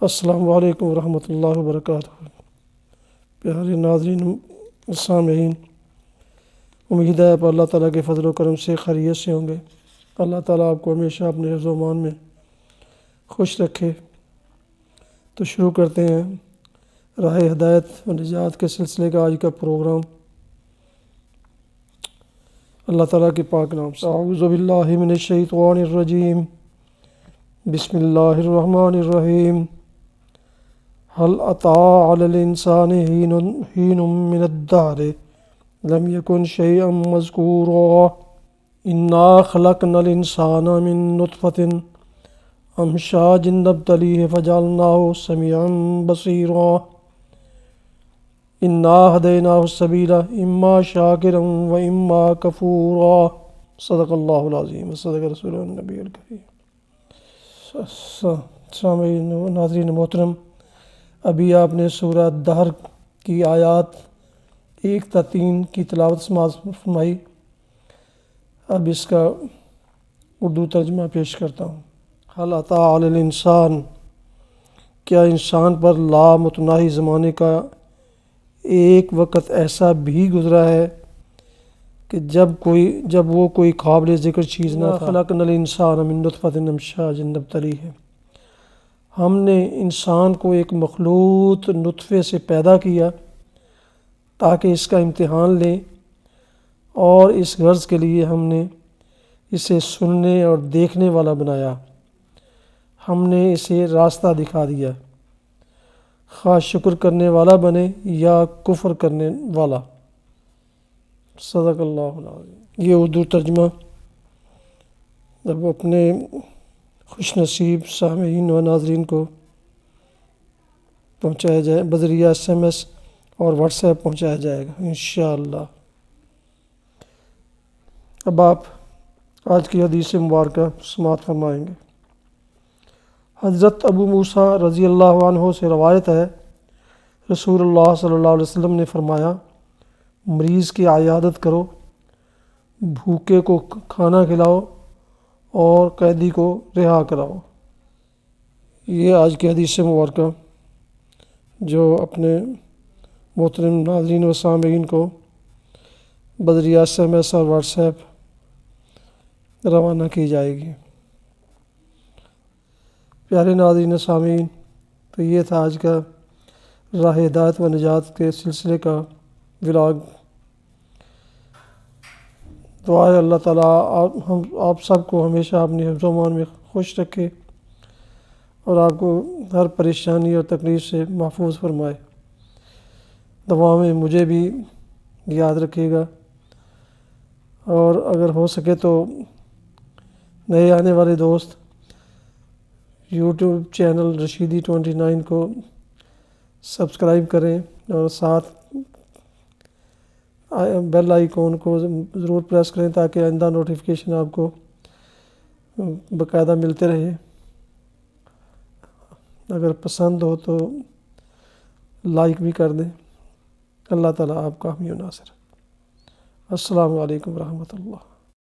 السلام علیکم ورحمۃ اللہ وبرکاتہ۔ پیارے ناظرین سامعین، امید ہے آپ اللہ تعالیٰ کے فضل و کرم سے خیریت سے ہوں گے۔ اللہ تعالیٰ آپ کو ہمیشہ اپنے حفظ و امان میں خوش رکھے۔ تو شروع کرتے ہیں راہ ہدایت و نجات کے سلسلے کا آج کا پروگرام اللہ تعالیٰ کے پاک نام سے۔ اعوذ باللہ من الشیطان الرجیم، بسم اللہ الرحمن الرحیم۔ هل أتى على الإنسان حين من الدهر لم يكن شيئا مذكورا إنا خلقنا الإنسان من نطفة أمشاج نبتليه فجعلناه سميعا بصيرا إنا هديناه السبيل إما شاكرا وإما كفورا صدق اللہ العظیم وصدق رسول النبی الکریم۔ سامعین و ناظرین محترم، ابھی آپ نے سورہ دہر کی آیات 1 تا 3 کی تلاوت سماعت فرمائی۔ اب اس کا اردو ترجمہ پیش کرتا ہوں۔ هل أتى على الإنسان، کیا انسان پر لامتناہی زمانے کا ایک وقت ایسا بھی گزرا ہے کہ جب وہ کوئی قابل ذکر چیز نہ تھا۔ خلقنا الإنسان من نطفة أمشاج نبتليه، ہم نے انسان کو ایک مخلوط نطفے سے پیدا کیا تاکہ اس کا امتحان لیں، اور اس غرض کے لیے ہم نے اسے سننے اور دیکھنے والا بنایا، ہم نے اسے راستہ دکھا دیا، خواہ شکر کرنے والا بنے یا کفر کرنے والا۔ صدق اللہ العظیم۔ یہ اردو ترجمہ جب اپنے خوش نصیب سامعین و ناظرین کو پہنچایا جائے، بذریعہ SMS اور واٹس ایپ پہنچایا جائے گا انشاءاللہ۔ اب آپ آج کی حدیث مبارکہ سماعت فرمائیں گے۔ حضرت ابو موسیٰ رضی اللہ عنہ سے روایت ہے، رسول اللہ صلی اللہ علیہ وسلم نے فرمایا، مریض کی عیادت کرو، بھوکے کو کھانا کھلاؤ اور قیدی کو رہا کراؤ۔ یہ آج کی حدیث مبارکہ جو اپنے محترم ناظرین و سامعین کو بذریعہ SMS اور واٹس ایپ روانہ کی جائے گی۔ پیارے ناظرین و سامعین، تو یہ تھا آج کا راہ ہدایت و نجات کے سلسلے کا ولاگ۔ دعا ہے اللہ تعالیٰ آپ سب کو ہمیشہ اپنی حفظ و امان میں خوش رکھے اور آپ کو ہر پریشانی اور تکلیف سے محفوظ فرمائے۔ دعا میں مجھے بھی یاد رکھے گا، اور اگر ہو سکے تو نئے آنے والے دوست YouTube چینل رشیدی 29 کو سبسکرائب کریں اور ساتھ بیل آئیکن کو ضرور پریس کریں تاکہ آئندہ نوٹیفیکیشن آپ کو باقاعدہ ملتے رہے۔ اگر پسند ہو تو لائک بھی کر دیں۔ اللہ تعالیٰ آپ کا حامی و ناصر۔ السلام علیکم ورحمۃ اللہ۔